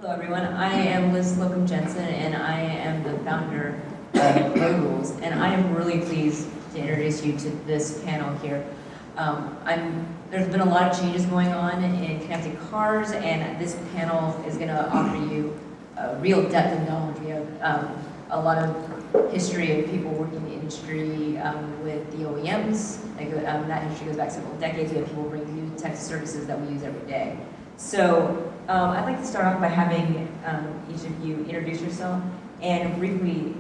Hello everyone, I am Liz Slocum Jensen and I am the founder of Road Rules, and I am really pleased to introduce you to this panel here. There's been a lot of changes going on in connected cars, and this panel is going to offer you a real depth of knowledge. We have a lot of history of people working in the industry with the OEMs. That history goes back several decades. We have people bring new types of services that we use every day. So I'd like to start off by having each of you introduce yourself and briefly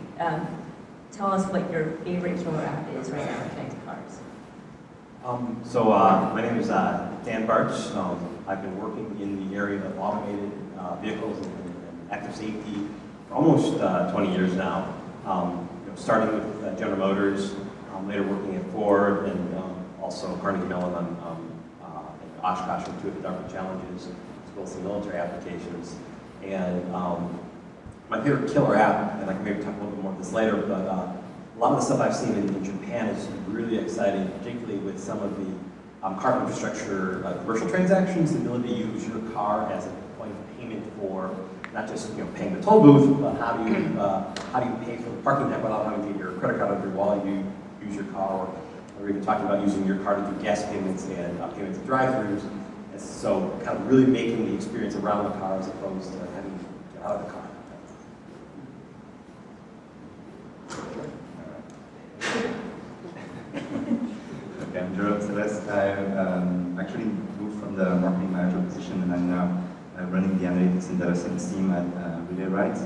tell us what your favorite killer app is right now in connected cars. My name is Dan Barch. I've been working in the area of automated vehicles and active safety for almost 20 years now. Starting with General Motors, later working at Ford, and also Carnegie Mellon on Oshkosh and two of the DARPA challenges, as well as some military applications. And my favorite killer app, and I can maybe talk a little bit more about this later, but a lot of the stuff I've seen in Japan is really exciting, particularly with some of the car infrastructure commercial transactions, the ability to use your car as a point of payment for not just paying the toll booth, but how do you pay for the parking deck without having to get your credit card under your wallet, you use your car, or even talking about using your car to do gas payments and payments at drive-thrus. And so kind of really making the experience around the car as opposed to having to get out of the car. Okay, I'm Jerome Celeste. I actually moved from the marketing manager position, and I'm now running the analytics and data science team at Relay Rides.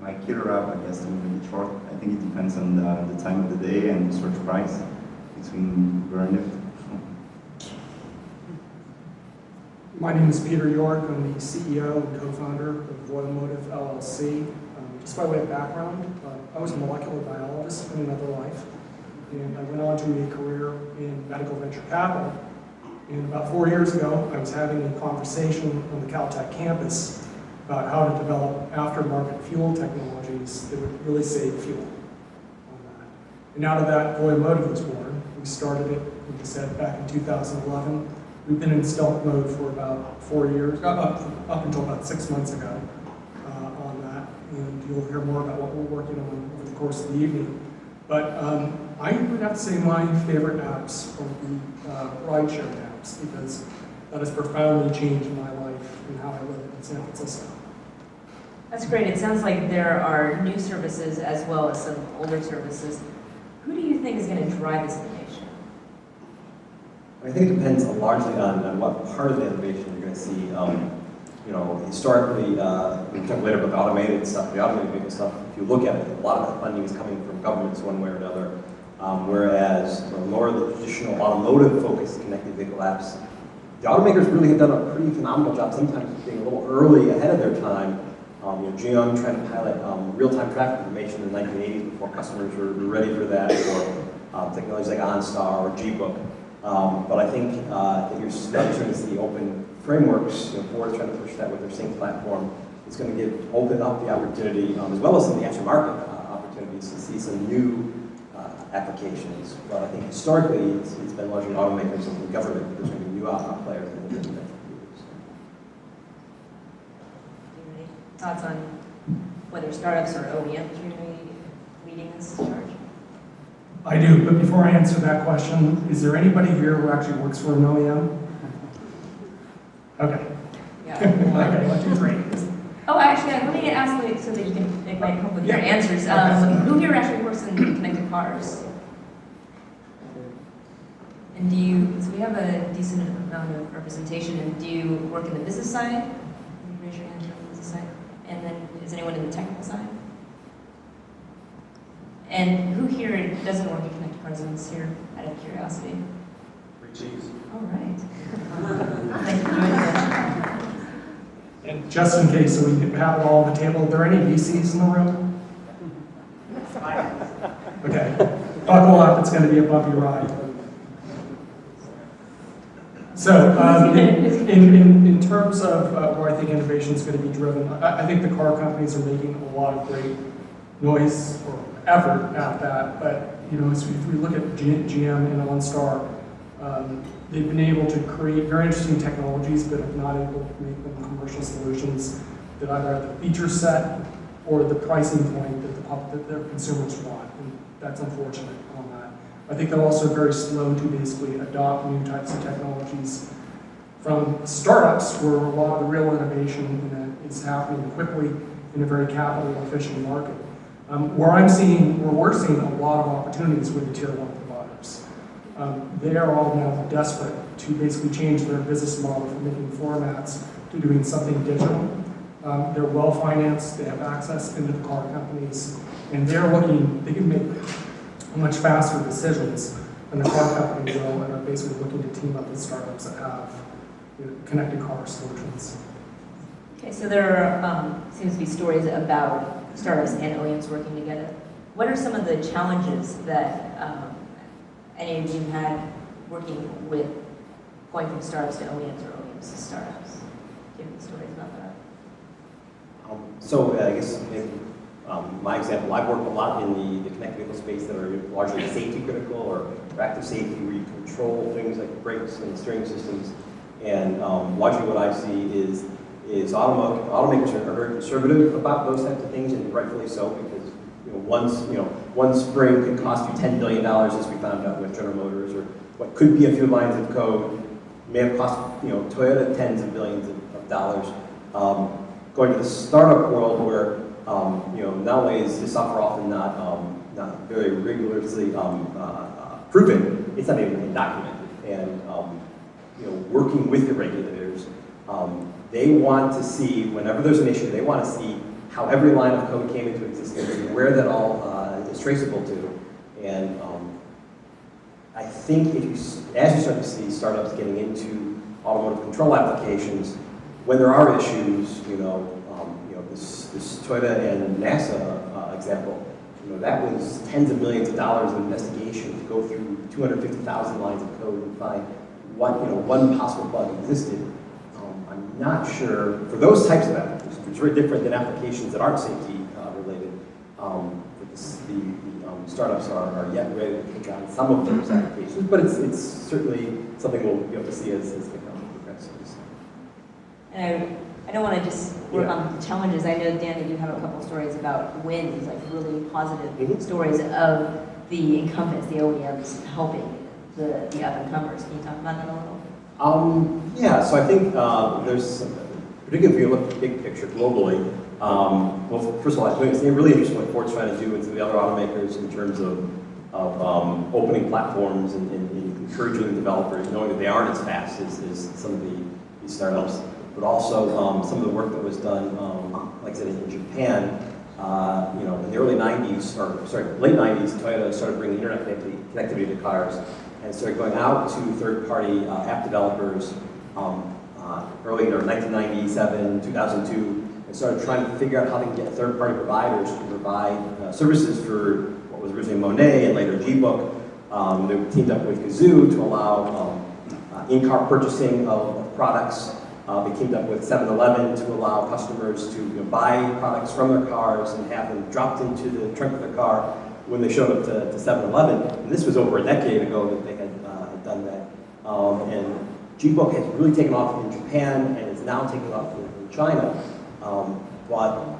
My killer app, I guess, to make it short, I think it depends on the time of the day and the search price between Uber and Lyft. My name is Peter Yorke. I'm the CEO and co-founder of Voyomotive LLC. Just by way of background, I was a molecular biologist in another life, and I went on to a career in medical venture capital. And about 4 years ago, I was having a conversation on the Caltech campus about how to develop aftermarket fuel technologies that would really save fuel on that. And out of that, Voyomotive was born. We started it, like I said, back in 2011. We've been in stealth mode for about 4 years, up until about 6 months ago on that. And you'll hear more about what we're working on over the course of the evening. But I would have to say my favorite apps are the ride-sharing apps, because that has profoundly changed my life and how I live in San Francisco. That's great. It sounds like there are new services as well as some older services. Who do you think is going to drive this innovation? I think it depends largely on what part of the innovation you're going to see. Historically, we can talk later about the automated stuff, the automated vehicle stuff. If you look at it, a lot of the funding is coming from governments one way or another. Whereas more of the traditional automotive-focused connected vehicle apps, the automakers really have done a pretty phenomenal job, sometimes being a little early ahead of their time. GM trying to pilot real-time traffic information in the 1980s before customers were ready for that, or technologies like OnStar or G-Book. But I think if you're starting to see open frameworks, Ford's trying to push that with their Sync platform, it's going to open up the opportunity, as well as some of the aftermarket opportunities to see some new applications. But I think historically, it's been largely automakers and the government. There's going to be new players in the industry. Thoughts on whether startups or OEMs are really leading this charge? I do, but before I answer that question, is there anybody here who actually works for an OEM? Okay. Yeah. Okay, 1, 2, 3. Oh, actually, let me ask so that you can, it might help with your answers. Who here actually works in connected cars? And so we have a decent amount of representation, and do you work in the business side? Can you raise your hand on the business side? And then is anyone in the technical side? And who here doesn't work in connected cars and is here out of curiosity? Free cheese. All right. Thank you for joining us. And just in case, so we can have it all on the table, are there any VCs in the room? Okay. Buckle up, it's going to be a bumpy ride. So, in terms of where I think innovation is going to be driven, I think the car companies are making a lot of great noise or effort at that. But if we look at GM and OnStar, they've been able to create very interesting technologies, but have not able to make them commercial solutions that either have the feature set or the pricing point that their consumers want. And that's unfortunate on that. I think they're also very slow to basically adopt new types of technologies from startups, where a lot of the real innovation is happening quickly in a very capital efficient market. Where we're seeing a lot of opportunities with the tier 1 providers. They are all now desperate to basically change their business model from making formats to doing something digital. They're well financed, they have access into the car companies, and they can make much faster decisions than the car companies will, and are basically looking to team up with startups that have connected car solutions. Okay, so there seems to be stories about startups and OEMs working together. What are some of the challenges that any of you had working with going from startups to OEMs or OEMs to startups? Give me stories about that. So I guess in my example, I've worked a lot in the connected vehicle space that are largely safety critical or active safety, where you control things like brakes and steering systems. And largely what I see is automakers are very conservative about those types of things, and rightfully so, because one spring could cost you $10 billion, as we found out with General Motors, or what could be a few lines of code may have cost Toyota tens of billions of dollars. Going to the startup world, where not only is the software often not very rigorously proven, it's not even documented. And working with the regulators, they want to see, whenever there's an issue, they want to see how every line of code came into existence and where that all is traceable to. And I think as you start to see startups getting into automotive control applications, when there are issues, this Toyota and NASA example, that was tens of millions of dollars of investigation to go through 250,000 lines of code and find one possible bug existed. I'm not sure, for those types of applications, which are very different than applications that aren't safety related, the startups are yet ready to take on some of those applications, but it's certainly something we'll be able to see as technology progresses. And I don't want to just work on the challenges. I know, Dan, that you have a couple of stories about wins, like really positive stories of the incumbents, the OEMs, helping the up-and-comers. Can you talk about that a little? Yeah, so I think there's, particularly if you look at the big picture globally, well, first of all, I think it's really interesting what Ford's trying to do with the other automakers in terms of opening platforms and encouraging developers, knowing that they aren't as fast as some of these startups, but also some of the work that was done, like I said, in Japan, in the early 90s, or sorry, late 90s, Toyota started bringing internet connectivity to cars and started going out to third-party app developers early in 1997, 2002, and started trying to figure out how they can get third-party providers to provide services for what was originally Monet and later Gbook. They teamed up with Kazoo to allow in-car purchasing of products. They teamed up with 7-Eleven to allow customers to buy products from their cars and have them dropped into the trunk of their car when they showed up to 7-Eleven. And this was over a decade ago that they had done that. And Gbook has really taken off in Japan and is now taking off in China. But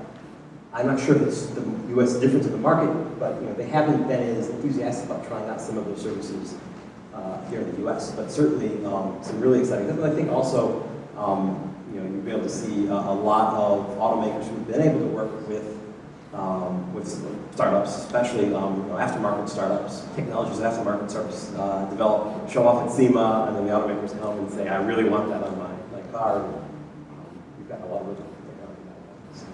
I'm not sure if it's the U.S. difference in the market, but they haven't been as enthusiastic about trying out some of those services here in the U.S. But certainly some really exciting stuff. And I think also you'll be able to see a lot of automakers who've been able to work with startups, especially aftermarket startups, technologies that aftermarket startups develop, show off at SEMA, and then the automakers come and say, I really want that on my car. We've got a lot of those technology nowadays.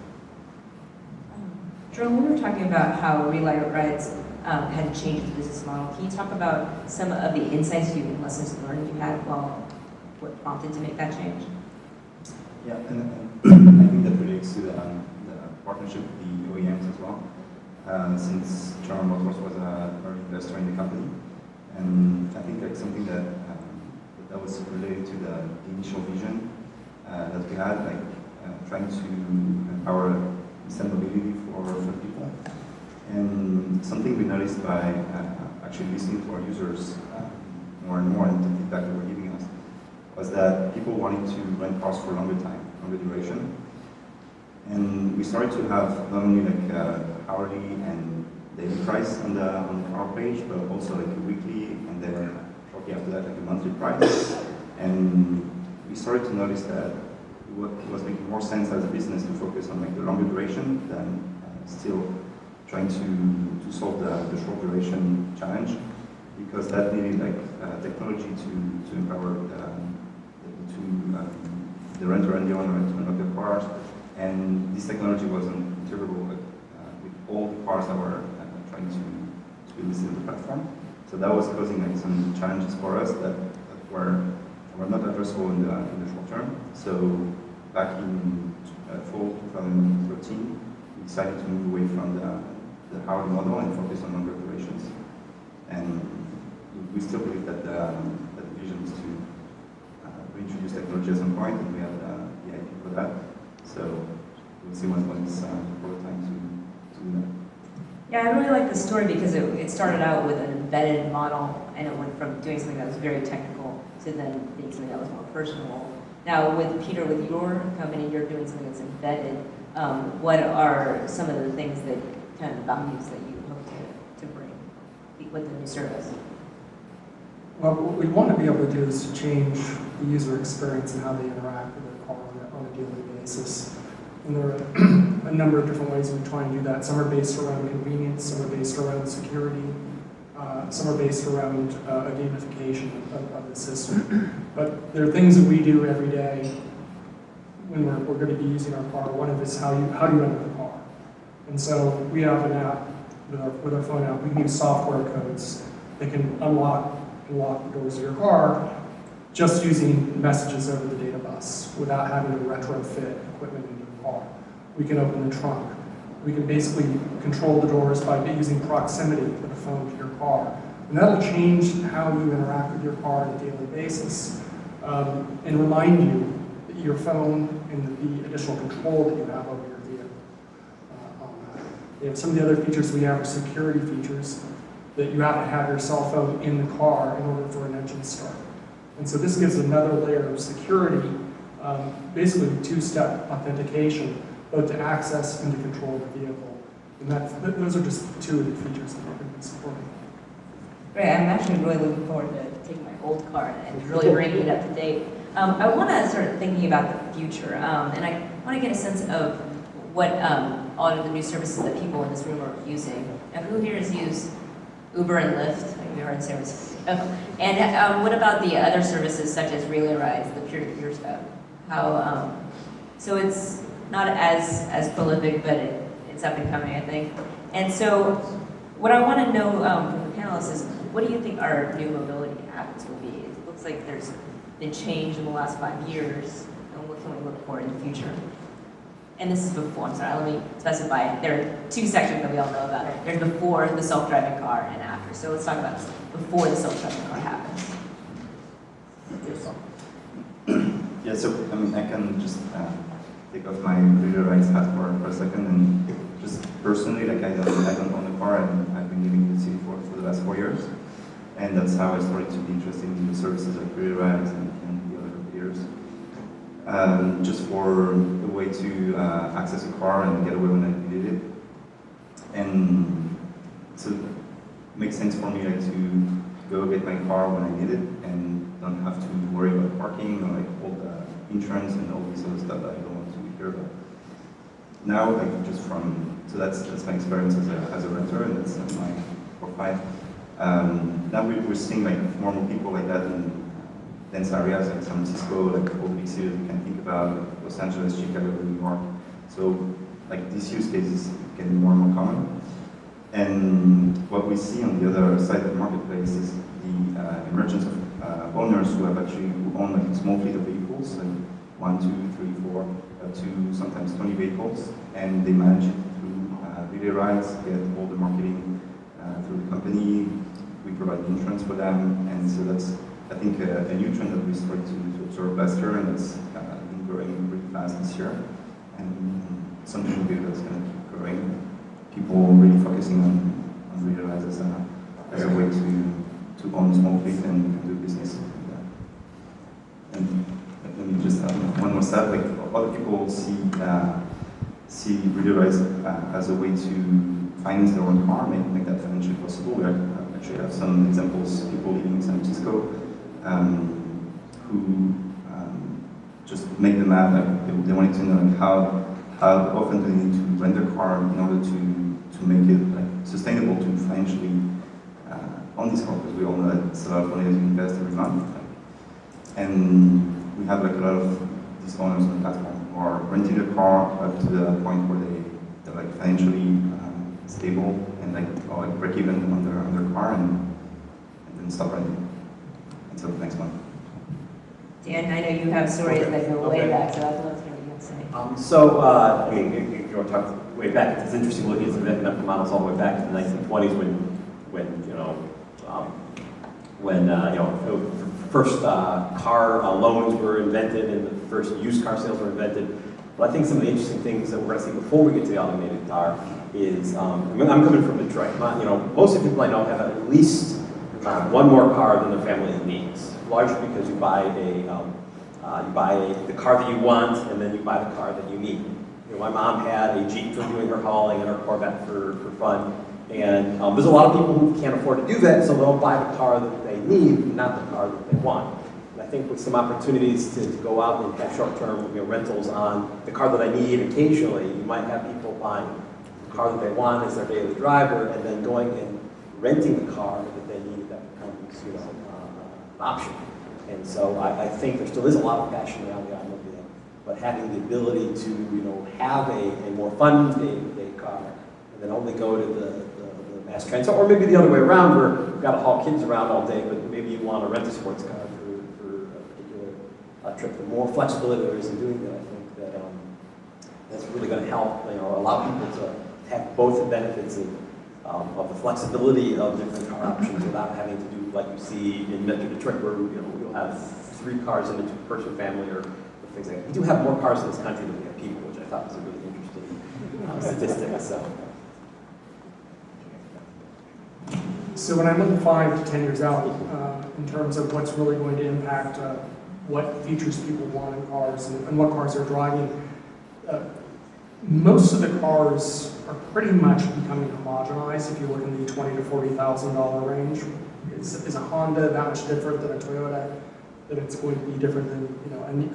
Jerome, we were talking about how Relight Rides had to change the business model. Can you talk about some of the insights and lessons learned you had what prompted to make that change? Yeah, and I think that relates to the partnership with the OEMs as well. Since General Motors was an early investor in the company, and I think that's something that was related to the initial vision that we had, trying to empower instant mobility for people. And something we noticed by actually listening to our users more and more, and the feedback they were giving was that people wanted to rent cars for longer time, longer duration. And we started to have not only like hourly and daily price on the car page, but also like a weekly, and then shortly after that like a monthly price. And we started to notice that it was making more sense as a business to focus on like the longer duration than still trying to solve the short duration challenge, because that needed like technology to empower the renter and the owner to unlock the cars, and this technology wasn't integrable with all the cars that were trying to be listed on the platform. So that was causing like some challenges for us that were not addressable in the short term. So back in fall 2013, we decided to move away from the hourly model and focus on longer durations. And we still believe that the vision is to reintroduce technology at some point, and we have the IP for that. So we'll see when it's appropriate time to do that. Yeah, I really like this story because it started out with an embedded model, and it went from doing something that was very technical to then being something that was more personal. Now with Peter, with your company, you're doing something that's embedded. What are some of the things that kind of values that you hope to bring with the new service? Well, what we want to be able to do is to change the user experience and how they interact with their car on a daily basis. And there are a number of different ways we try and do that. Some are based around convenience, some are based around security, some are based around a gamification of the system. But there are things that we do every day when we're going to be using our car. One of it is how do you enter the car? And so we have an app with our phone app. We can use software codes that can unlock the doors of your car just using messages over the data bus without having to retrofit equipment into the car. We can open the trunk. We can basically control the doors by using proximity with a phone to your car. And that'll change how you interact with your car on a daily basis and remind you that your phone and the additional control that you have over your vehicle. Some of the other features we have are security features that you have to have your cell phone in the car in order for an engine to start. And so this gives another layer of security, basically two-step authentication, both to access and to control the vehicle. And those are just two of the features that we're going to be supporting. Great, I'm actually really looking forward to taking my old car and really bringing it up to date. I want to start thinking about the future, and I want to get a sense of what all of the new services that people in this room are using. Now, who here has used Uber and Lyft? We are in San Francisco. And what about the other services such as relay rides, the peer-to-peer stuff? How so it's not as prolific, but it's up and coming, I think. And so what I want to know from the panelists is, what do you think our new mobility habits will be? It looks like there's been change in the last 5 years, and what can we look for in the future? And this is before, I'm sorry, let me specify, there are two sections that we all know about. There's before the self-driving car and after. So let's talk about this before the self-driving car happens. Yeah, so I mean, I can just take off my relay rides hat for a second, and just personally, like I don't own a car, and I've been living in the city for the last 4 years, and that's how I started to be interested in the services like relay rides and the other competitors. Just for a way to access a car and get away when I needed it, and so it makes sense for me like to go get my car when I need it and don't have to worry about parking or like all the insurance and all this other stuff that I don't want to hear about. Now, like just so that's my experience as a renter, and that's my profile. Now we're seeing like more and more people like that in dense areas like San Francisco, like all big cities you can think about, like Los Angeles, Chicago, New York. So like these use cases getting more and more common. And what we see on the other side of the marketplace is the emergence of owners who own like a small fleet of vehicles, like 1, 2, 3, 4, to sometimes 20 vehicles, and they manage it through relay rides, get all the marketing through the company. We provide the insurance for them, and so that's, I think, a new trend that we started to observe last year, and it's been growing really fast this year, and something we believe that's going to keep growing. People really focusing on relay rides as a way to own a small fleet and do business with that. And traditional stuff, like other people see regularize as a way to finance their own car, make that financially possible. We actually have some examples, people living in San Francisco who just make the math, like they wanted to know like how often do they need to rent their car in order to make it like sustainable to financially own this car, because we all know that it's a lot of money that you invest every month. And we have like a lot of these owners on the platform who are renting their car up to the point where they're like financially stable and like break even on their car and then stop renting until the next month. Dan, I know you have stories that go way back, so I'd love to hear what you have to say. I mean, if you want to talk way back, it's interesting looking at some economic models all the way back to the 1920s when first car loans were invented and the first used car sales were invented. But I think some of the interesting things that we're going to see before we get to the automated car is, I'm coming from Detroit. Most of the people I know have at least one more car than their family needs, largely because you buy the car that you want, and then you buy the car that you need. My mom had a Jeep for doing her hauling and her Corvette for fun, and there's a lot of people who can't afford to do that, so they'll buy the car that they need, not the car that they want. And I think with some opportunities to go out and have short-term rentals on the car that I need occasionally, you might have people buying the car that they want as their daily driver, and then going and renting the car that they need. That becomes an option. And so I think there still is a lot of passion around the automobile, but having the ability to have a more fun day car, and then only go to the mass transit, or maybe the other way around, where you've got to haul kids around all day, but maybe you want to rent a sports car for a particular trip. The more flexibility there is in doing that, I think that that's really going to help allow people to have both the benefits of the flexibility of different car options without having to do like you see in Metro Detroit, where you'll have 3 cars in a 2-person family or things like that. We do have more cars in this country than we have people, which I thought was a really interesting statistic. So when I look 5 to 10 years out, in terms of what's really going to impact what features people want in cars and what cars are driving, most of the cars are pretty much becoming homogenized. If you look in the $20,000 to $40,000 range, is a Honda that much different than a Toyota? That it's going to be different than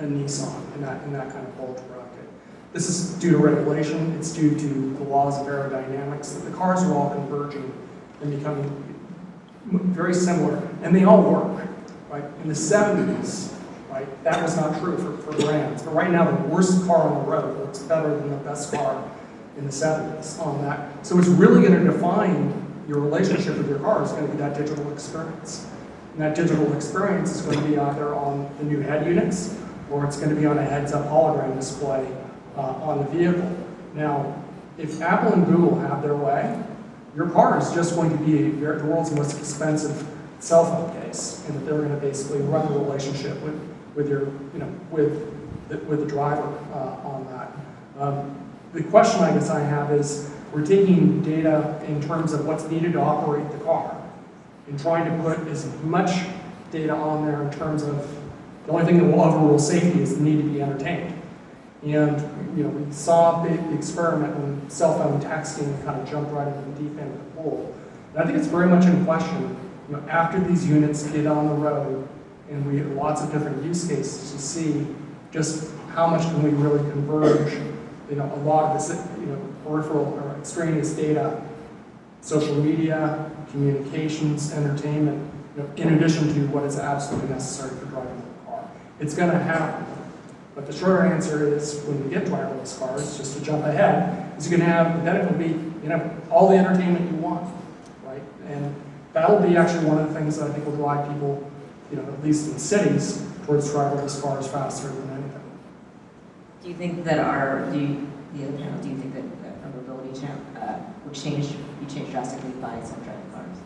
a Nissan in that kind of bulge bracket. This is due to regulation. It's due to the laws of aerodynamics. The cars are all converging and becoming very similar, and they all work. Right? In the 70s, right, that was not true for brands. But right now, the worst car on the road looks better than the best car in the 70s on that. So it's really going to define your relationship with your car is going to be that digital experience. And that digital experience is going to be either on the new head units, or it's going to be on a heads-up hologram display on the vehicle. Now, if Apple and Google have their way, your car is just going to be the world's most expensive cell phone case, and that they're going to basically run the relationship with your, with the driver on that. The question I guess I have is, we're taking data in terms of what's needed to operate the car, and trying to put as much data on there in terms of the only thing that will overrule safety is the need to be entertained. And we saw the experiment when cell phone texting kind of jumped right into the deep end of the pool. And I think it's very much in question. After these units get on the road, and we have lots of different use cases to see just how much can we really converge, a lot of this, peripheral or extraneous data, social media, communications, entertainment, in addition to what is absolutely necessary for driving the car. It's going to happen. But the shorter answer is, when we get driverless cars, just to jump ahead, is you're going to have, then it will be, all the entertainment you want, right? And that'll be actually one of the things that I think will drive people, at least in cities, towards driverless cars faster than anything. Do you think that do you think that our mobility will be changed drastically by self-driving cars?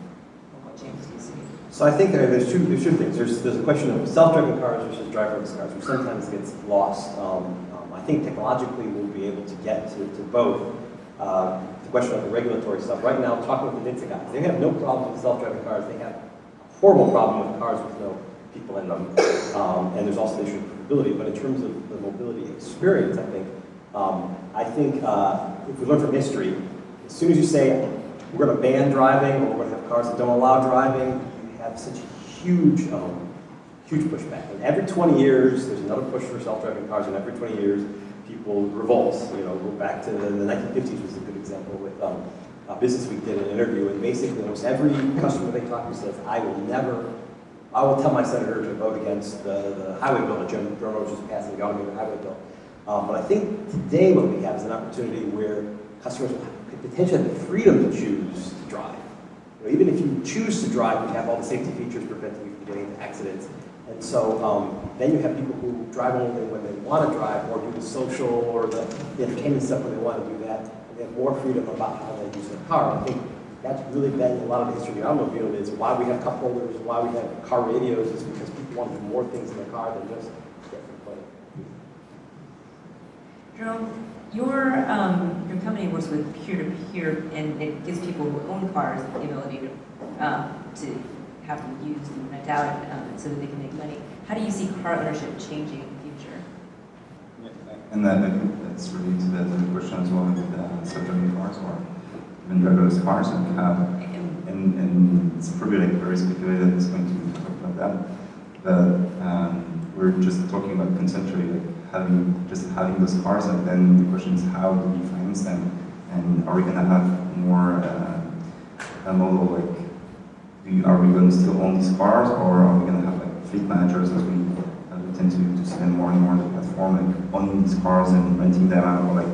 Or what changes do you see? So I think there's two things. There's a question of self-driving cars versus driverless cars, which sometimes gets lost. I think technologically we'll be able to get to both. The question of the regulatory stuff. Right now, talking with the NHTSA guys, they have no problem with self-driving cars. They have a horrible problem with cars with no people in them. And there's also the issue of mobility, but in terms of the mobility experience, I think if we learn from history, as soon as you say we're going to ban driving or we're going to have cars that don't allow driving, you have such a huge pushback. And every 20 years, there's another push for self-driving cars, and every 20 years, people revolt. You know, go back to the 1950s was a good example with Business Week did an interview, and basically almost every customer they talk to says, I will tell my senator to vote against the highway bill that General Motors is passing, the automated highway bill. But I think today what we have is an opportunity where customers could potentially have the freedom to choose to drive. You know, even if you choose to drive, you have all the safety features preventing you from getting into accidents. And so then you have people who drive only when they want to drive, or do the social or the entertainment stuff when they want to do that. And they have more freedom about how they use their car. I think that's really been a lot of the history of the automobile, is why we have cup holders, why we have car radios, is because people want to do more things in their car than just get from point A. Jerome, your company works with peer-to-peer, and it gives people who own cars the ability to have them use and rent out so that they can make money. How do you see car ownership changing in the future? Yeah, and I think that's related to the question as well with self-driving cars or even driverless cars, and it's probably like very speculative at this point to talk about that. But we're just talking about conceptually, like having those cars, and then the question is how do we finance them, and are we going to have more a model like are we going to still own these cars, or are we going to have like fleet managers as we tend to spend more and more on the platform, like owning these cars and renting them out, or like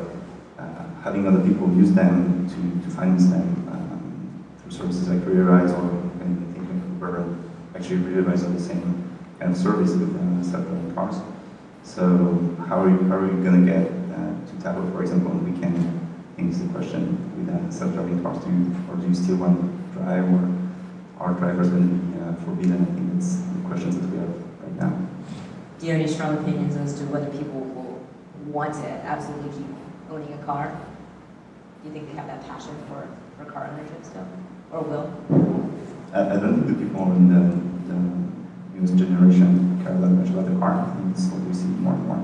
having other people use them to finance them through services like Realize, or anything like Uber, and actually Realize on the same kind of service with self-driving cars. So how are we going to get to tackle, for example, on the weekend? I think is the question with self-driving cars. Do you still want to drive, or are drivers going to be forbidden? I think that's the questions that we have right now. Do you have any strong opinions as to whether people will want to absolutely keep owning a car? Do you think they have that passion for car ownership still, or will? I don't think the people in the newest generation care that much about the car. I think it's what we see more and more.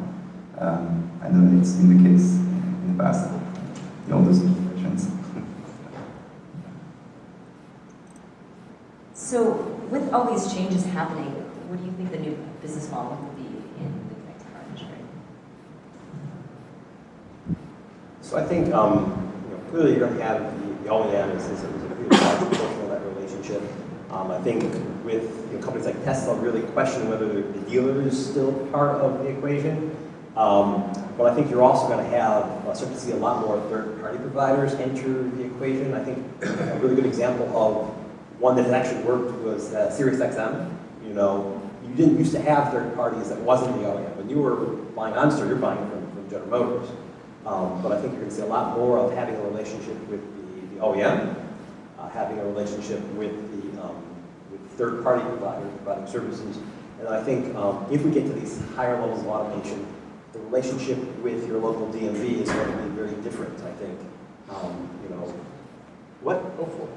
I know that it's been the case in the past, the oldest generations. So, with all these changes happening, what do you think the new business model will be in the connected car industry? So I think clearly you're going to have the OEM is a pretty large portion of that relationship. I think with companies like Tesla really question whether the dealer is still part of the equation. But I think you're also going to start to see a lot more third-party providers enter the equation. I think a really good example of one that has actually worked was SiriusXM. You know, you didn't used to have third parties that wasn't the OEM. When you were buying OnStar, you're buying from General Motors. But I think you're going to see a lot more of having a relationship with the OEM, having a relationship with the third-party providers providing services. And I think if we get to these higher levels of automation, the relationship with your local DMV is going to be very different, I think. What? Go for it.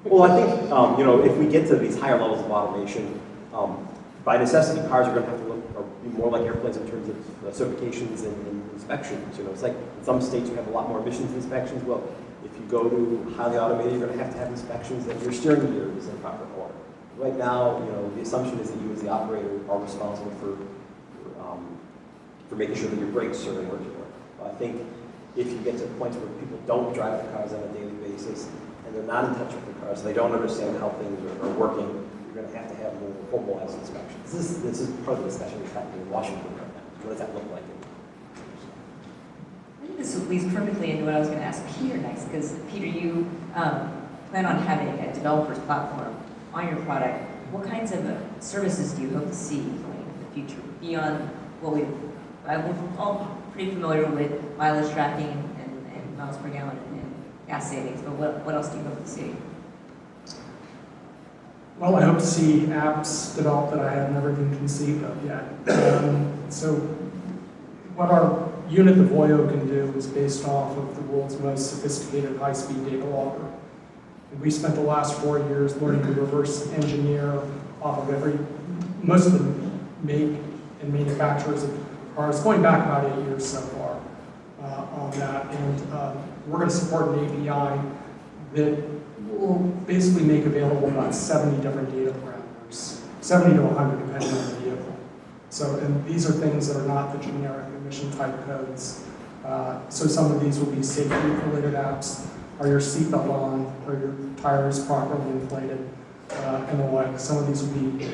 Well, I think, if we get to these higher levels of automation, by necessity, cars are going to have to look or be more like airplanes in terms of certifications and inspections. It's like in some states you have a lot more emissions inspections. Well, if you go to highly automated, you're going to have inspections that your steering gear is in proper order. Right now, the assumption is that you as the operator are responsible for making sure that your brakes are in working order. I think if you get to points where people don't drive the cars on a daily basis, and they're not in touch with the cars, they don't understand how things are working, you're going to have more formalized inspections. This is part of the discussion that's happening in Washington right now. What does that look like? I think this leads perfectly into what I was going to ask Peter next, because Peter, you plan on having a developer's platform on your product. What kinds of services do you hope to see going into the future beyond what we're all pretty familiar with mileage tracking and miles per gallon and gas savings, but what else do you hope to see? Well, I hope to see apps developed that I have never even conceived of yet. So what our unit, the Voyo, can do is based off of the world's most sophisticated high-speed data logger. And we spent the last 4 years learning to reverse engineer off of most of the make and manufacturers of cars, going back about 8 years so far on that. And we're going to support an API that will basically make available about 70 different data parameters, 70 to 100 depending on the vehicle. So, and these are things that are not the generic emission type codes. So some of these will be safety-related apps. Are your seatbelt on? Are your tires properly inflated? And the like. Some of these will be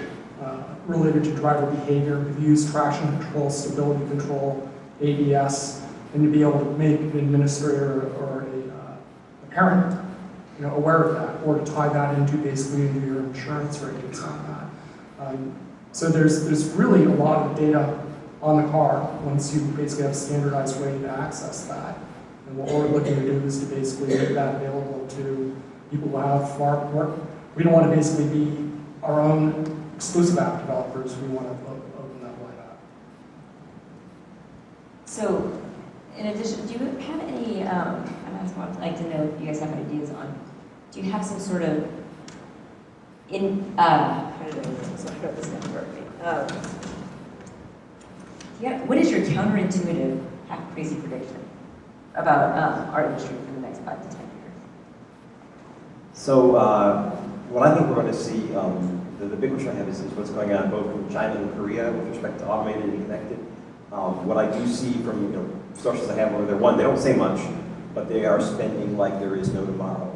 related to driver behavior. If you use traction control, stability control, ABS, and to be able to make an administrator or a parent aware of that, or to tie that into basically into your insurance ratings on that. So there's really a lot of data on the car once you basically have a standardized way to access that. And what we're looking to do is to basically make that available to people who have far more. We don't want to basically be our own exclusive app developers. We want to open that wide up. So, in addition, do you have any, I'd like to know if you guys have ideas on, do you have some sort of, how do I put this down correctly? What is your counterintuitive, half crazy prediction about our industry for the next 5 to 10 years? So what I think we're going to see, the big question I have is what's going on both in China and Korea with respect to automated and connected. What I do see from sources I have over there, one, they don't say much, but they are spending like there is no tomorrow.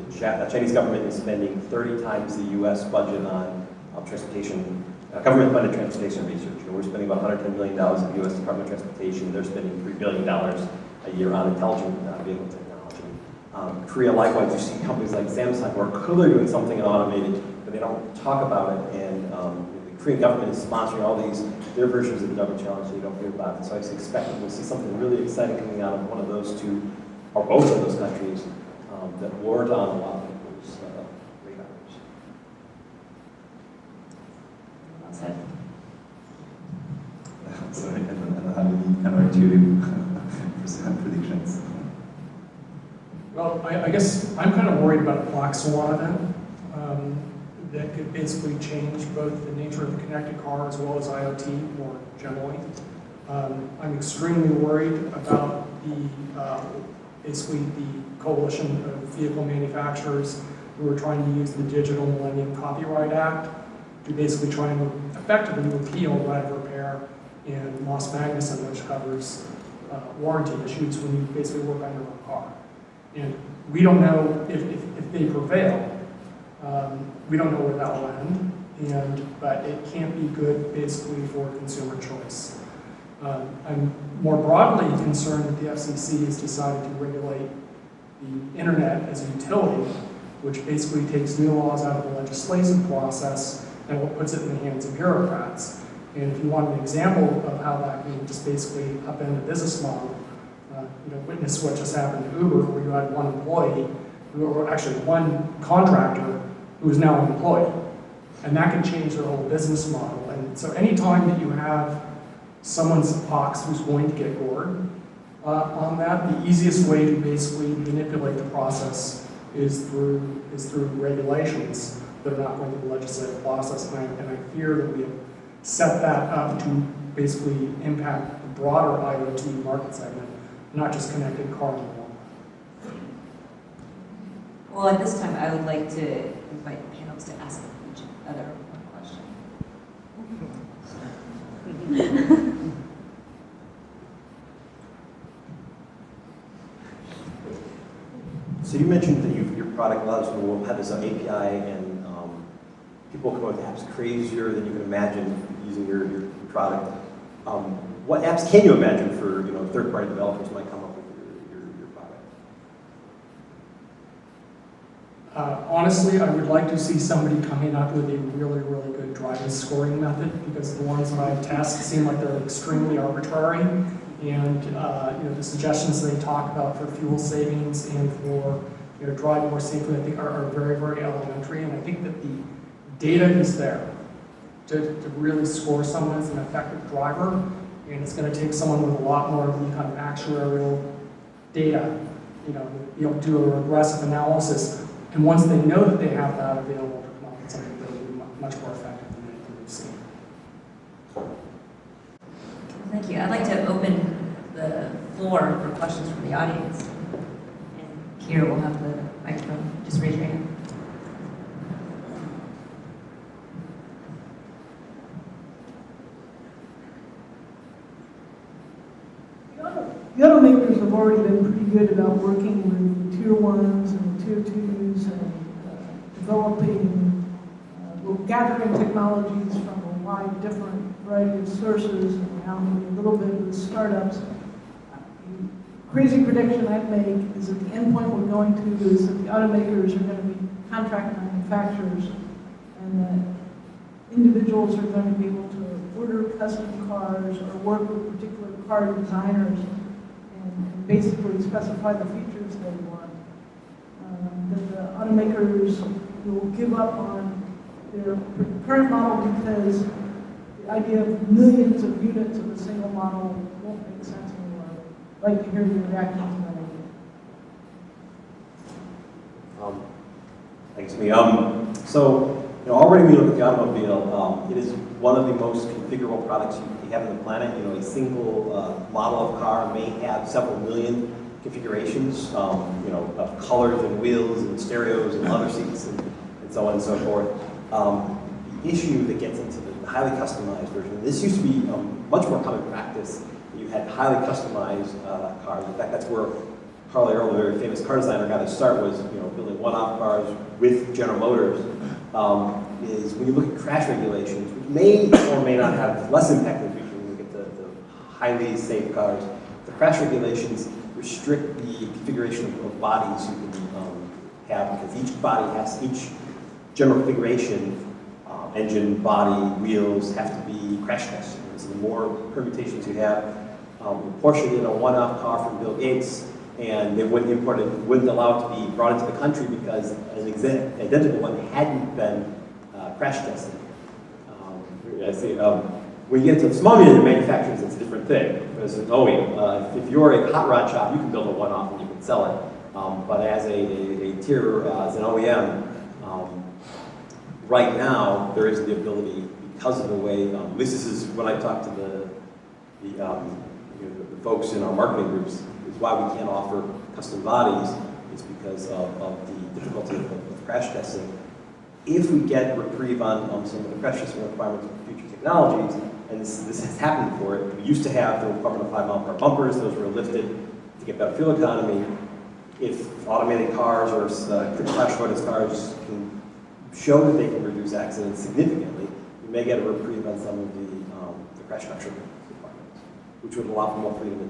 The Chinese government is spending 30 times the U.S. budget on transportation, government-funded transportation research. We're spending about $110 million in the U.S. Department of Transportation. They're spending $3 billion a year on intelligent vehicle technology. Korea, likewise, you see companies like Samsung who are clearly doing something in automated, but they don't talk about it. And the Korean government is sponsoring all their versions of the Double Challenge, so you don't hear about it. So I expect we'll see something really exciting coming out of one of those two, or both of those countries, that weren't on a lot of people's radars. Well said. Sorry, I don't have any counterintuitive predictions. Well, I guess I'm kind of worried about a black swan event that could basically change both the nature of the connected car as well as IoT more generally. I'm extremely worried about basically the coalition of vehicle manufacturers who are trying to use the Digital Millennium Copyright Act to basically try and effectively repeal right of repair in Moss Magnuson, which covers warranty issues when you basically work on your own car. And we don't know if they prevail. We don't know where that will end, but it can't be good basically for consumer choice. I'm more broadly concerned that the FCC has decided to regulate the internet as a utility, which basically takes new laws out of the legislative process and what puts it in the hands of bureaucrats. And if you want an example of how that can just basically upend the business model, witness what just happened to Uber, where you had one employee, or actually one contractor, who is now unemployed. And that can change their whole business model. And so anytime that you have someone's pox who's going to get gored on that, the easiest way to basically manipulate the process is through regulations that are not going through the legislative process. And I fear that we have set that up to basically impact the broader IoT market segment, not just connected car and home. Well, at this time, I would like to invite the panelists to ask each other one question. So you mentioned that your product allows you to have this API, and people come up with apps crazier than you can imagine using your product. What apps can you imagine for third-party developers might come up with your product? Honestly, I would like to see somebody coming up with a really, really good driving scoring method, because the ones that I've tested seem like they're extremely arbitrary. And the suggestions they talk about for fuel savings and for driving more safely, I think are very, very elementary. And I think that the data is there to really score someone as an effective driver. And it's going to take someone with a lot more of the kind of actuarial data, be able to do a regressive analysis. And once they know that they have that available to come up with something that will be much more effective than anything we've seen. Thank you. I'd like to open the floor for questions from the audience. And here we'll have the microphone. Just raise your hand. The automakers have already been pretty good about working with the tier ones and tier twos and developing, gathering technologies from a wide different variety of sources and now a little bit with startups. The crazy prediction I'd make is that the endpoint we're going to is that the automakers are going to be contract manufacturers and that individuals are going to be able to order custom cars or work with particular car designers and basically specify the features they want. That the automakers will give up on their current model because the idea of millions of units of a single model won't make sense anymore. I'd like to hear your reaction to that idea. Thanks, me. Already when you look at the automobile, it is one of the most configurable products you have on the planet. A single model of car may have several million configurations, of colors and wheels and stereos and leather seats and so on and so forth. The issue that gets into the highly customized version, this used to be much more common practice. You had highly customized cars. In fact, that's where Harley Earl, the very famous car designer, got his start, was building one-off cars with General Motors. Is when you look at crash regulations, which may or may not have less impact in the future when you get the highly safe cars. The crash regulations restrict the configuration of bodies you can have, because each general configuration, engine, body, wheels, have to be crash tested. So the more permutations you have, Porsche did a one-off car from Bill Gates, and they wouldn't allow it to be brought into the country because an identical one hadn't been crash tested. I see. When you get to small unit manufacturers, it's a different thing. As an OEM, if you're a hot rod shop, you can build a one-off and you can sell it. But as a tier, as an OEM, right now there is the ability, because of the way. This is when I talk to the folks in our marketing groups. Is why we can't offer custom bodies. It's because of the difficulty of crash testing. If we get reprieve on some of the crash testing requirements of future technologies, and this has happened before, we used to have the requirement of 5-mile-per-hour bumpers. Those were lifted to get better fuel economy. If automated cars or crash avoidance cars can show that they can reduce accidents significantly, we may get a reprieve on some of the crash metric requirements, which would allow for more freedom in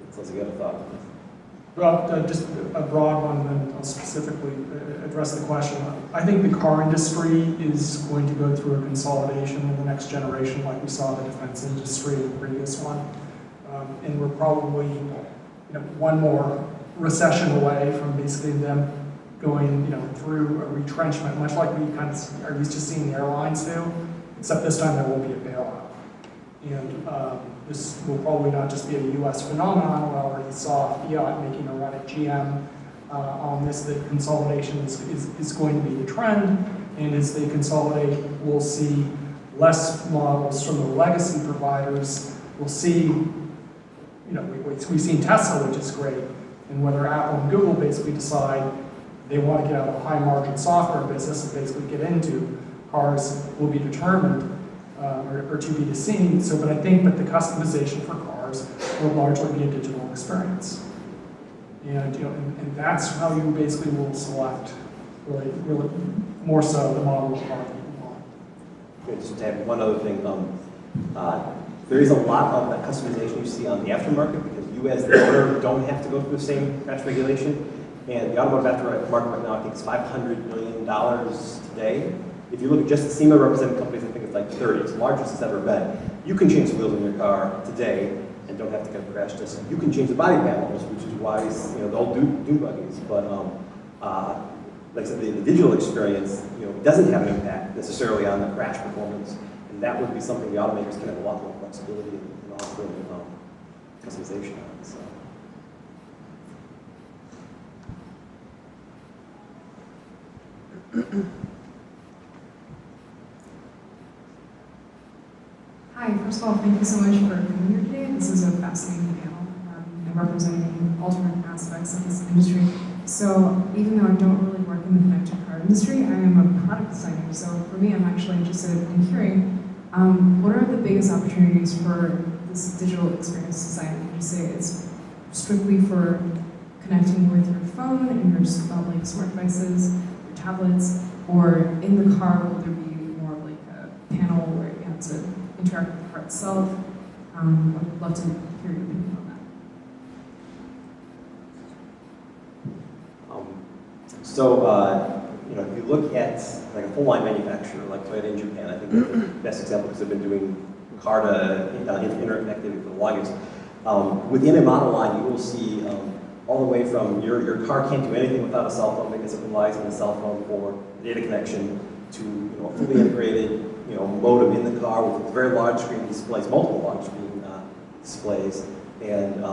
so that's a good thought. Well, just a broad one, and then I'll specifically address the question. I think the car industry is going to go through a consolidation in the next generation, like we saw the defense industry in the previous one. And we're probably one more recession away from basically them going through a retrenchment, much like we kind of are used to seeing the airlines do, except this time there won't be a bailout. And this will probably not just be a U.S. phenomenon. We already saw Fiat making a run at GM on this, that consolidation is going to be the trend. And as they consolidate, we'll see less models from the legacy providers. We'll see, we've seen Tesla, which is great. And whether Apple and Google basically decide they want to get out of the high margin software business and basically get into cars will be determined. Or to be seen. But I think that the customization for cars will largely be a digital experience, and that's how you basically will select really more so the model of car that you want. Okay, just to add one other thing, there is a lot of that customization you see on the aftermarket because you as the owner don't have to go through the same crash regulation, and the automotive aftermarket right now I think is $500 million today. If you look at just the SEMA represented companies, I think it's like 30. It's the largest it's ever been. You can change the wheels in your car today and don't have to get a crash test. You can change the body panels, which is why they'll do buggies. But like I said, the digital experience doesn't have an impact necessarily on the crash performance, and that would be something the automakers can have a lot more flexibility in offering customization on. So. Hi, first of all, thank you so much for being here today. This is a fascinating panel and representing alternate aspects of this industry. So even though I don't really work in the connected car industry, I am a product designer. So for me, I'm actually interested in hearing what are the biggest opportunities for this digital experience design? Would you say it's strictly for connecting with your phone and your like smart devices, your tablets, or in the car will there be more of like a panel where you have to interact with the car itself? I would love to hear your opinion on that. You know, if you look at like a full line manufacturer like Toyota in Japan, I think they're the best example because they've been doing car to internet connectivity for the longest. Within a model line, you will see all the way from your car can't do anything without a cell phone because it relies on the cell phone for data connection to a fully integrated modem in the car with very large screen displays, multiple large screen displays, and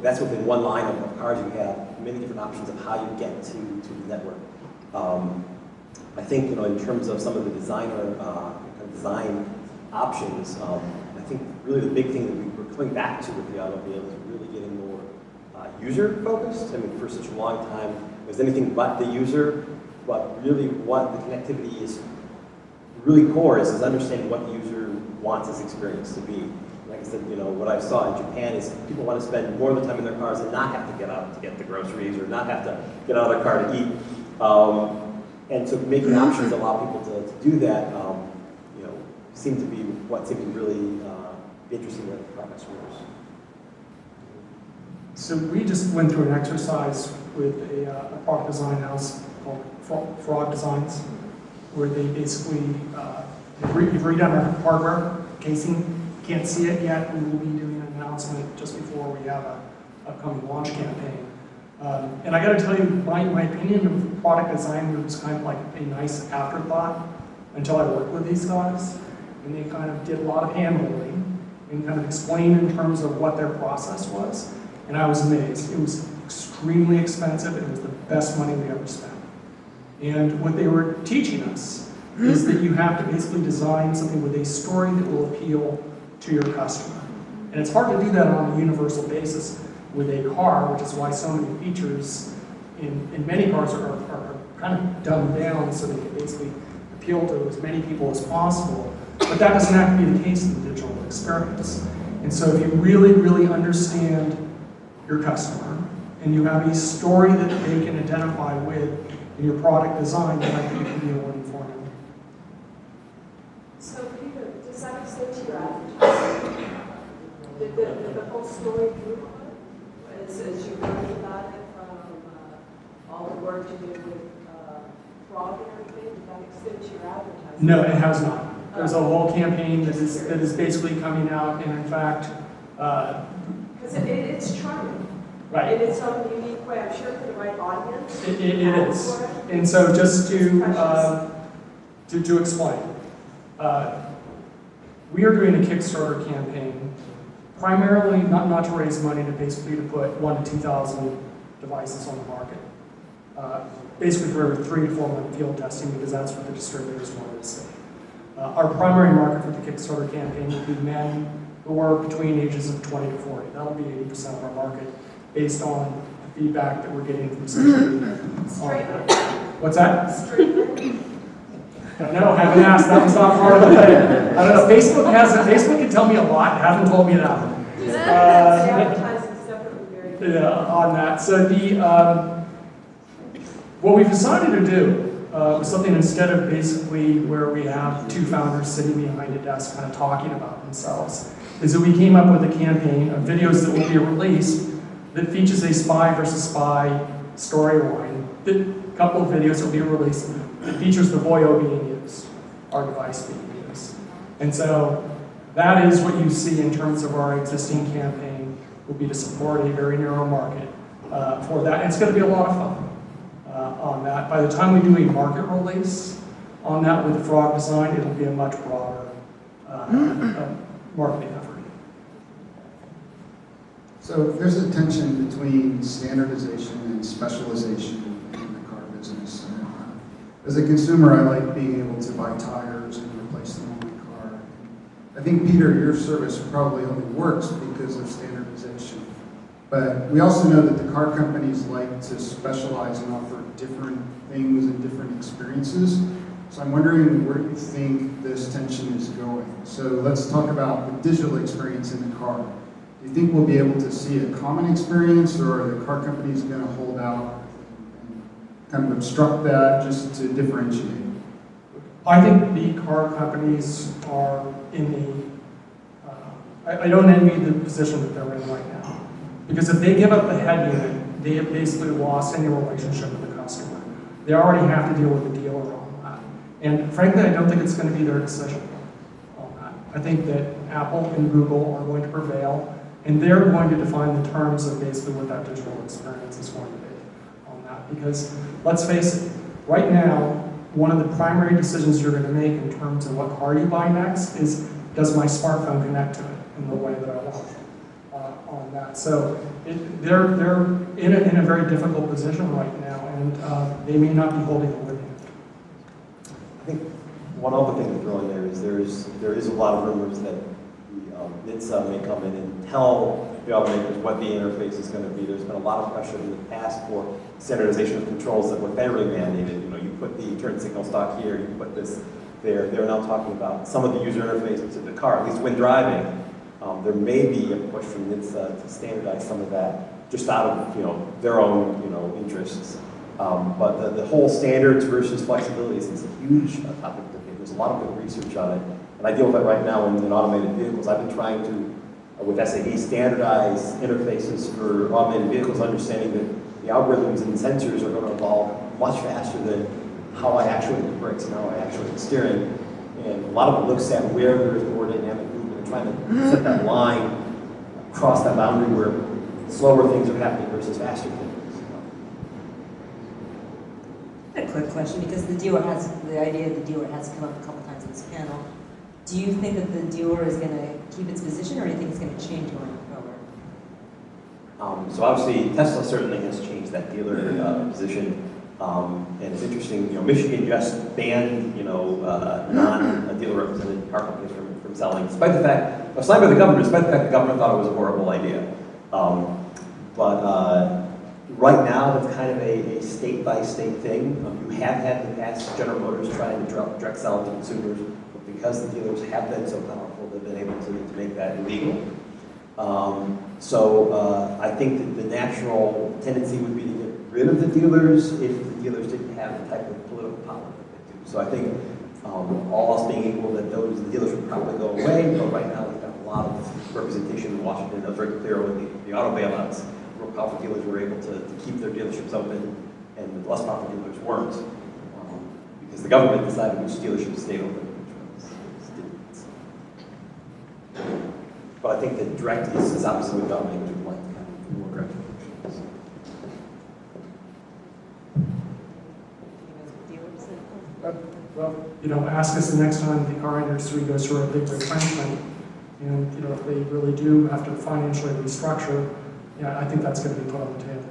that's within one line of cars. You have many different options of how you get to the network. I think in terms of some of the design options, I think really the big thing that we're coming back to with the automobile is really getting more user focused. I mean, for such a long time, it was anything but the user, but really what the connectivity is really core is understanding what the user wants this experience to be. Like I said, what I saw in Japan is people want to spend more of the time in their cars and not have to get out to get the groceries or not have to get out of their car to eat. And so making options allow people to do that, seem to be what seems to really be interesting with our customers. So we just went through an exercise with a product design house called Frog Designs, where they basically, you've redone our hardware casing. Can't see it yet. We will be doing an announcement just before we have an upcoming launch campaign. And I got to tell you, my opinion of product design was kind of like a nice afterthought until I worked with these guys. And they kind of did a lot of hand-holding and kind of explained in terms of what their process was. And I was amazed. It was extremely expensive. It was the best money we ever spent. And what they were teaching us is that you have to basically design something with a story that will appeal to your customer. And it's hard to do that on a universal basis with a car, which is why so many features in many cars are kind of dumbed down so they can basically appeal to as many people as possible. But that doesn't have to be the case in the digital experience. And so if you really, really understand your customer and you have a story that they can identify with in your product design, then I think it can be a winning formula. So Peter, does that extend to your advertising? Did the whole story move on? As you learned about it from all the work you did with Frog and everything, did that extend to your advertising? No, it has not. There's a whole campaign that is basically coming out, and in fact, because it's charming. right. In its own unique way, I'm sure for the right audience. It is. And so just to explain, we are doing a Kickstarter campaign, primarily not to raise money, to basically to put 1,000 to 2,000 devices on the market. Basically for every 3 to 4 month field testing, because that's what the distributors wanted to see. Our primary market for the Kickstarter campaign would be men who are between ages of 20 to 40. That'll be 80% of our market, based on the feedback that we're getting from social media. What's that? No, haven't asked. That was not part of the thing. I don't know. Facebook can tell me a lot. Haven't told me that one. Yeah, on that. So what we've decided to do was something instead of basically where we have 2 founders sitting behind a desk kind of talking about themselves, is that we came up with a campaign of videos that will be released that features a spy versus spy storyline. A couple of videos that will be released that features the Voyo being used, our device being used. And so that is what you see in terms of our existing campaign, will be to support a very narrow market for that. And it's going to be a lot of fun on that. By the time we do a market release on that with the Frog design, it'll be a much broader marketing effort. So there's a tension between standardization and specialization in the car business. As a consumer, I like being able to buy tires and replace them on my car. I think, Peter, your service probably only works because of standardization. But we also know that the car companies like to specialize and offer different things and different experiences. So I'm wondering where you think this tension is going. So let's talk about the digital experience in the car. Do you think we'll be able to see a common experience, or are the car companies going to hold out and kind of obstruct that just to differentiate? I think the car companies are in the, I don't envy the position that they're in right now. Because if they give up the head unit, they have basically lost any relationship with the customer. They already have to deal with the dealer on that. And frankly, I don't think it's going to be their decision on that. I think that Apple and Google are going to prevail, and they're going to define the terms of basically what that digital experience is going to be on that. Because let's face it, right now, one of the primary decisions you're going to make in terms of what car you buy next is, does my smartphone connect to it in the way that I want on that. So they're in a very difficult position right now, and they may not be holding the living. I think one other thing to throw in there is there is a lot of rumors that the NHTSA may come in and tell the automakers what the interface is going to be. There's been a lot of pressure in the past for standardization of controls that were federally mandated. You know, you put the turn signal stock here, you put this there. They're now talking about some of the user interfaces of the car, at least when driving. There may be a push from NHTSA to standardize some of that, just out of their own interests. But the whole standards versus flexibility is a huge topic of debate. There's a lot of good research on it, and I deal with that right now in automated vehicles. I've been trying to, with SAE, standardize interfaces for automated vehicles, understanding that the algorithms and sensors are going to evolve much faster than how I actuate the brakes and how I actuate the steering. And a lot of it looks at where there is more dynamic movement and trying to set that line, cross that boundary where slower things are happening versus faster things. I have a quick question, because the idea of the dealer has come up a couple times in this panel. Do you think that the dealer is going to keep its position, or do you think it's going to change going forward? So obviously, Tesla certainly has changed that dealer position. And it's interesting, Michigan just banned, non-dealer represented car companies from selling, despite the fact, signed by the government, despite the fact the government thought it was a horrible idea. Right now, it's kind of a state-by-state thing. You have had in the past General Motors trying to direct sell to consumers, but because the dealers have been so powerful, they've been able to make that illegal. I think that the natural tendency would be to get rid of the dealers if the dealers didn't have the type of political power that they do. So I think all else being equal, that the dealers would probably go away, but right now we've got a lot of representation in Washington. That was very clear with the auto bailouts. Real powerful dealers were able to keep their dealerships open, and the less powerful dealers weren't, because the government decided which dealerships stayed open and which ones didn't. But I think that direct is obviously what automakers would like to kind of do more direct connections. Well, ask us the next time the car industry goes through a big retrenchment, and if they really do have to financially restructure. Yeah, I think that's going to be put on the table.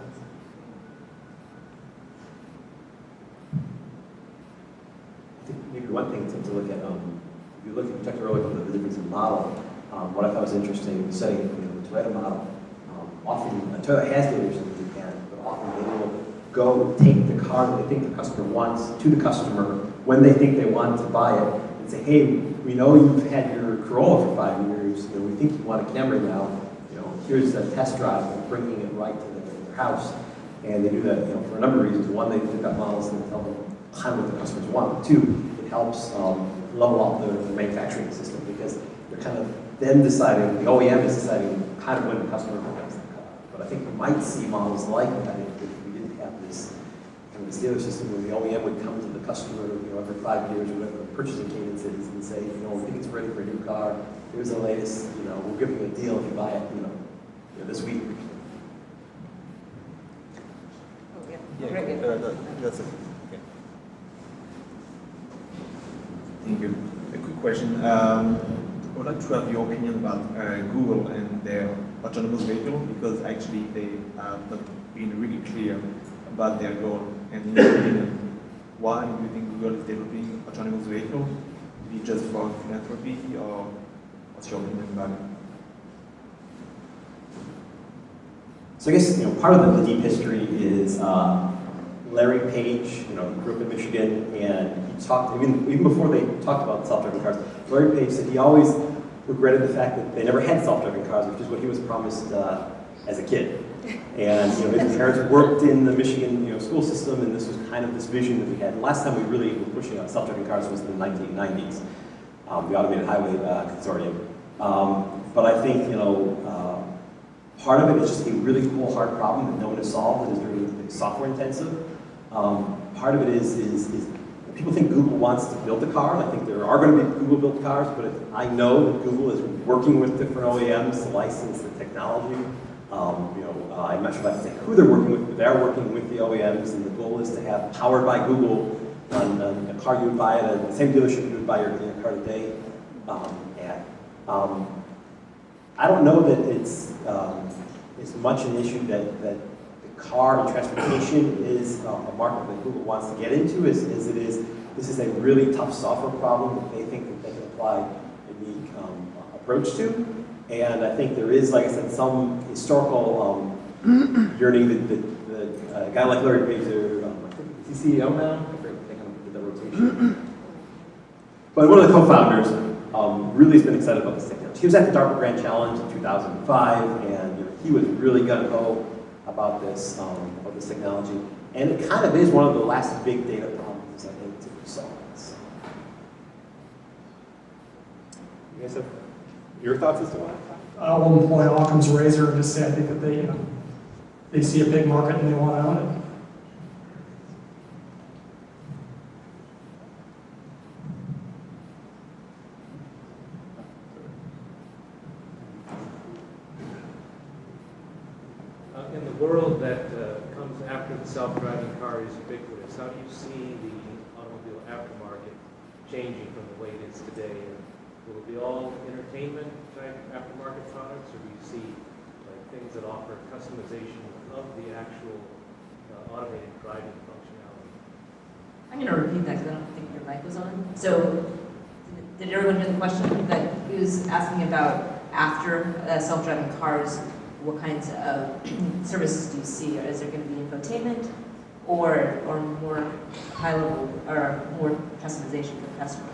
I think maybe one thing to look at, if you look at, talked earlier about the difference in model, what I thought was interesting, setting the Toyota model, often, Toyota has dealers in Japan, but often they will go take the car that they think the customer wants to the customer when they think they want to buy it, and say, hey, we know you've had your Corolla for 5 years, we think you want a Camry now, here's a test drive, and bringing it right to their house. And they do that for a number of reasons. One, they've got models that tell them kind of what the customers want. Two, it helps level up their manufacturing system, because they're kind of then deciding, the OEM is deciding kind of when the customer buys the car. But I think we might see models like that if we didn't have this kind of this dealer system where the OEM would come to the customer every 5 years, or whatever the purchasing cadence is, and say, we think it's ready for a new car. Here's the latest, we'll give you a deal if you buy it, this week. That's it. Okay. Thank you. A quick question. I would like to have your opinion about Google and their autonomous vehicle, because actually they have not been really clear about their goal. And in your opinion, why do you think Google is developing autonomous vehicle? Is it just for philanthropy, or What's your opinion about it? So I guess part of the deep history is Larry Page. He grew up in Michigan, and he talked even before they talked about self-driving cars. Larry Page said he always regretted the fact that they never had self-driving cars, which is what he was promised as a kid. And his parents worked in the Michigan school system, and this was kind of this vision that we had. And last time we really were pushing out self-driving cars was in the 1990s, the Automated Highway Consortium. But I think part of it is just a really cool hard problem that no one has solved and is very software intensive. Part of it is people think Google wants to build the car, and I think there are going to be Google-built cars, but I know that Google is working with different OEMs to license the technology. I'm not sure if I can say who they're working with, but they're working with the OEMs, and the goal is to have powered by Google on a car you would buy at the same dealership you would buy your car today at. I don't know that it's as much an issue that the car and transportation is a market that Google wants to get into as it is. This is a really tough software problem that they think that they can apply a unique approach to. And I think there is, like I said, some historical yearning that a guy like Larry Page, is he CEO now? I think I did the rotation. But one of the co-founders really has been excited about this technology. He was at the DARPA Grand Challenge in 2005, and he was really gung-ho about this technology. And it kind of is one of the last big data problems, I think, to be solved. So. You guys have your thoughts as to why? I will employ Occam's razor and just say I think that they see a big market and they want to own it. In the world that comes after the self-driving car is ubiquitous, how do you see the automobile aftermarket changing from the way it is today? Will it be all entertainment type aftermarket products, or do you see things that offer customization of the actual automated driving functionality? I'm going to repeat that because I don't think your mic was on. So, did everyone hear the question? That he was asking about after self-driving cars, what kinds of services do you see? Is there going to be infotainment, or more high level, or more customization for the customer?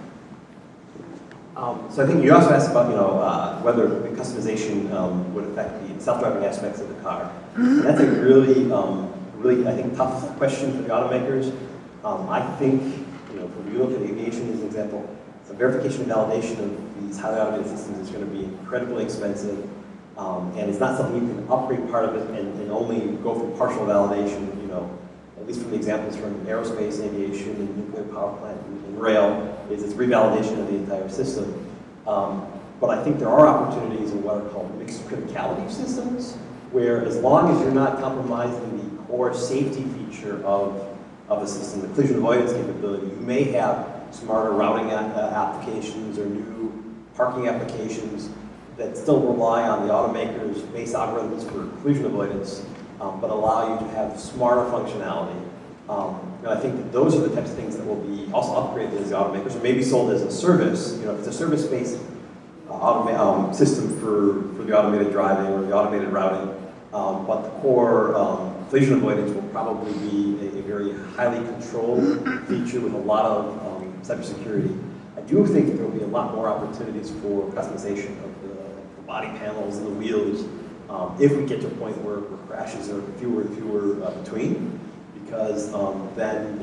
So I think you also asked about whether the customization would affect the self-driving aspects of the car. And that's a really I think tough question for the automakers. I think if you look at aviation as an example, the verification and validation of these highly automated systems is going to be incredibly expensive, and it's not something you can upgrade part of it and only go through partial validation. At least from the examples from aerospace, aviation, and nuclear power plant, and rail, is it's revalidation of the entire system. But I think there are opportunities in what are called mixed criticality systems, where as long as you're not compromising the core safety feature of the system, the collision avoidance capability, you may have smarter routing applications or new parking applications that still rely on the automaker's base algorithms for collision avoidance, but allow you to have smarter functionality. I think that those are the types of things that will be also upgraded as the automakers, or maybe sold as a service. If it's a service-based system for the automated driving or the automated routing, but the core collision avoidance will probably be a very highly controlled feature with a lot of cybersecurity. I do think that there will be a lot more opportunities for customization of the body panels and the wheels if we get to a point where crashes are fewer and fewer between, because then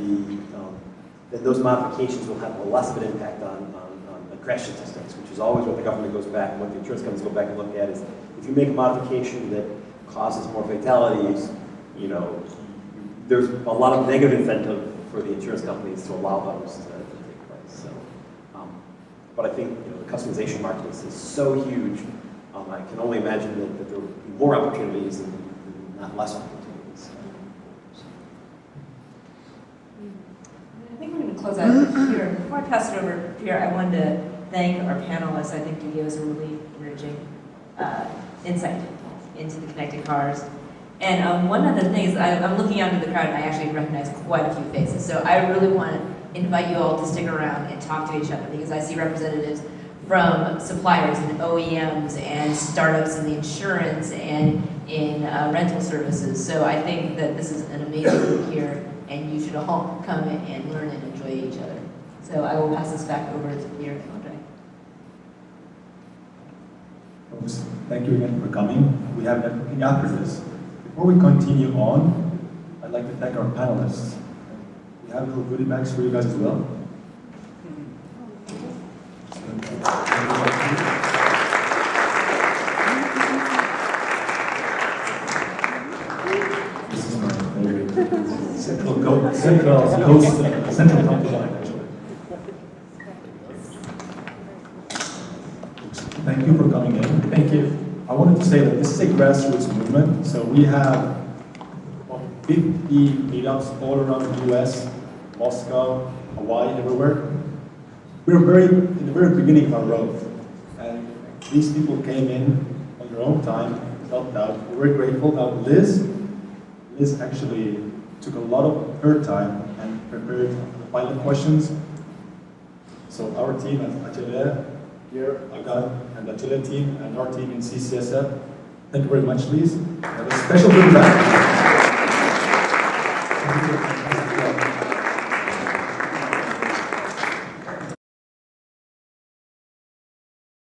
those modifications will have less of an impact on crash statistics, which is always what the government goes back and what the insurance companies go back and look at is if you make a modification that causes more fatalities, there's a lot of negative incentive for the insurance companies to allow those to take place. So, but I think the customization market is so huge. I can only imagine that there will be more opportunities and not less opportunities. I think we're going to close out here. Before I pass it over here, I wanted to thank our panelists. I think you gave us a really enriching insight into the connected cars. And one other thing is, I'm looking out into the crowd and I actually recognize quite a few faces. So I really want to invite you all to stick around and talk to each other, because I see representatives from suppliers and OEMs and startups in the insurance and in rental services. So I think that this is an amazing group here, and you should all come and learn and enjoy each other. So I will pass this back over to Peter and Andre. Folks, thank you again for coming. We have networking after this. Before we continue on, I'd like to thank our panelists. We have little goodie bags for you guys as well. This is my favorite central county line, actually. Thank you for coming in. Thank you. I wanted to say that this is a grassroots movement. So we have 50 meetups all around the US, Moscow, Hawaii, everywhere. We're in the very beginning of our road. And these people came in on their own time, helped out. We're very grateful. Now Liz actually took a lot of her time and prepared the pilot questions. So our team at Atelier here, Agan, and the Atelier team, and our team in CCSF, thank you very much, Liz. And a special good back.